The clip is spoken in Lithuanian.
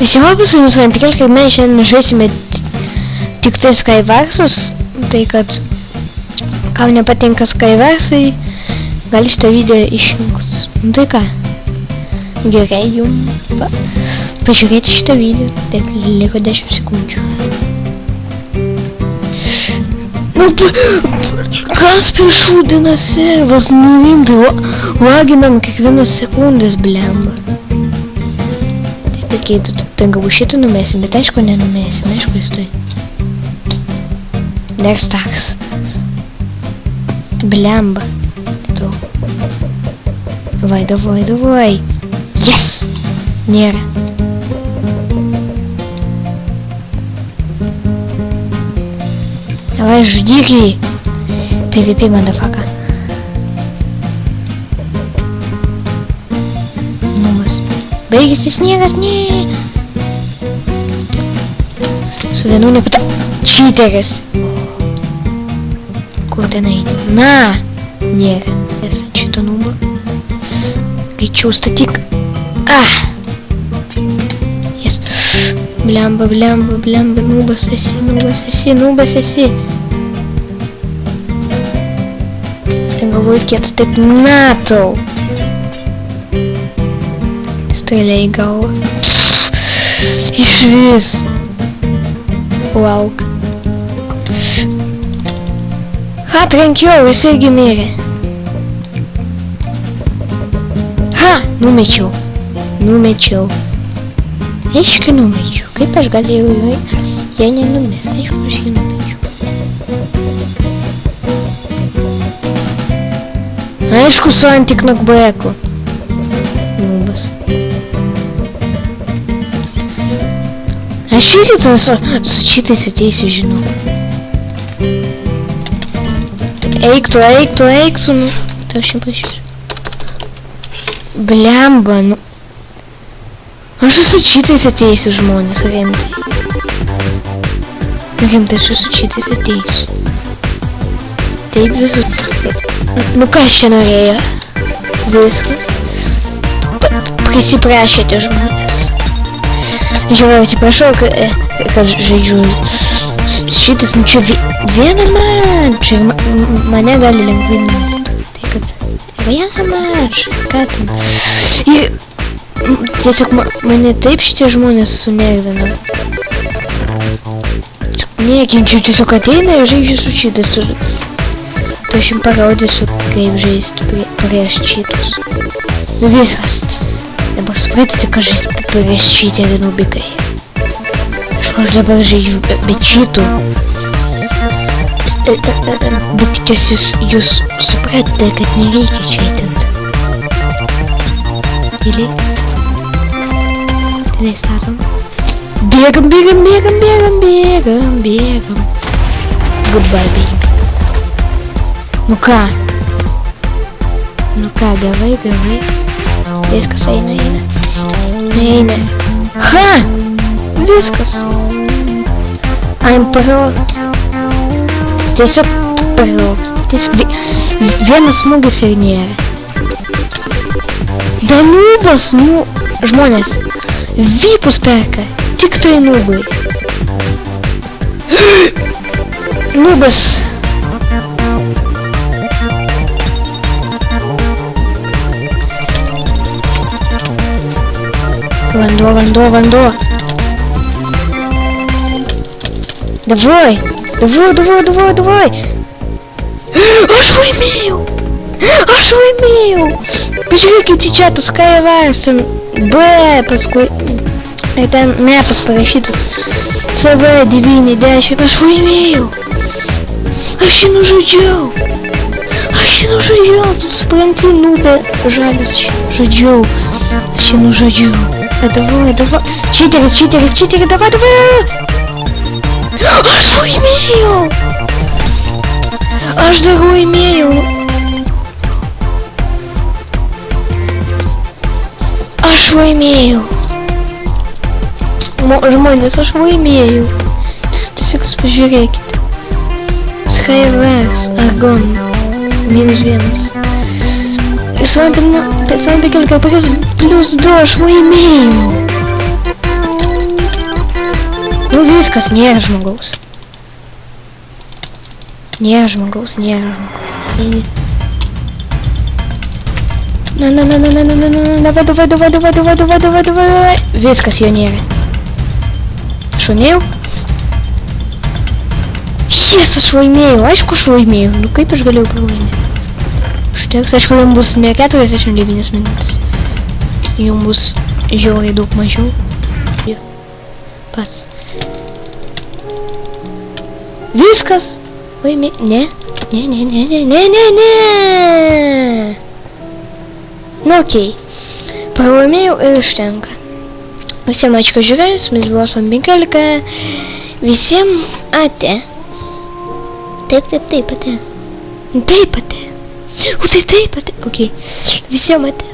Всего пасуємо з вами Пікелька, ми ще не žaisime tik tai Skyversus, tai kad kam nepatinka Skyversai, gali šitą video išjungt. Nu tai ką, gerai jums pažiūrėti šitą video, taip liko 10 sekundžių. Nu, kas prišūdina servas, nurimti, laginam kiekvienos sekundės, blemba. Taip, tai galbūt šitą numėsim, bet aišku nenumėsim, aišku jis tai. Dar stakas. Blemba. Давай, давай, давай. Yes! Нера. Давай, жди. PvP, мадафака. Ну, baigėsi sniegas, ne. Su vienu nepata... Čyteris. Kur ten eini? Na! Nėra. Esi šito nubo. Greičiau statyk. Ah! Yes. Blemba, blemba, blemba. Nubas esi, nubas esi, nubas esi. Ten galvoju, kiet taip natau. Strėlė į galvą. Išvis. Lauk. Ha, trenkiau, jis irgi mirė. Ha, numečiau. Numečiau. Aišku, numečiau. Kaip aš galėjau jei nenumest, aišku, aš jį numečiau. Aišku, su antiknokbeku. Nubas. Aš irgi to su šitais ateisiu, žinau. Eik tu, nu. Tau šiam pažiūrėjau. Blemba, nu. Aš su šitais ateisiu, žmonės, rimtai. Rimtai, aš su šitais ateisiu. Taip visų. Nu, kas čia norėjo? Viskas. Prisiprašėte, žmonės. Žiūrėjau, atsiprašau, kad žaidžiu šitas, nu čia vieną man, čia mane gali lengvai numesti. Tai kad vieną mač, ką ten. Ir tiesiog mane taip šitie žmonės sunervina. Nekenčiu, tiesiog ateina ir žaidžiu su šitas. Tai aš jums parodysiu, kaip žaisti prieš šitus. Nu viskas. Dabar supratite, kad žaisti prieš šitą nubikai. Aš dabar žaidžiu be šitų. Bet tiesiog jūs supratite, kad nereikia čaitinti. Tyliai. Tyliai statom. Bėgam. Goodbye, baby. Nu ką, gavai. Viskas eina. Ha! Viskas. I'm pro. Tiesiog pro. Vienas smūgis ir nėra. Da nubas, nu, žmonės. Vipus perka. Tik tai nubai. Nubas. Vanduo. Давай. Aš laimėjau. Pažiūrėkite čia tu Skyversus. B, paskui. Ir ten mepas parašytas. CV90. Aš laimėjau. Aš jį nužudžiau. Tu supranti, nubė žalis žudžiau. Aš jį nužudžiau. Давай. Читери, давай. Aš laimėjau. Aš dar laimėjau. Žmonės, aš laimėjau. Tiesiog pažiūrėkite. Skyversus, Argon. -1. С вами Пикелька, плюс 2, aš laimėjau. Nu viskas, nėra žmogaus. Nėra žmogaus. Давай. Viskas, jo nėra. Aš laimėjau? Jes, aš laimėjau. Aišku, aš laimėjau. Nu kaip aš galėjau pralaimėti? Užteks, aišku, jums bus ne 49 minutės. Jums bus žiauriai daug mažiau. Pats. Viskas. Laimė... Ne. Nu, okei. Pralaimėjau ir užtenka. Visiems ačiū, kad žiūrėjus. Mes buvom 15. Visiems ate. Taip, ate. Taip, ate. O tai taip, ate. Okei. Visiems ate.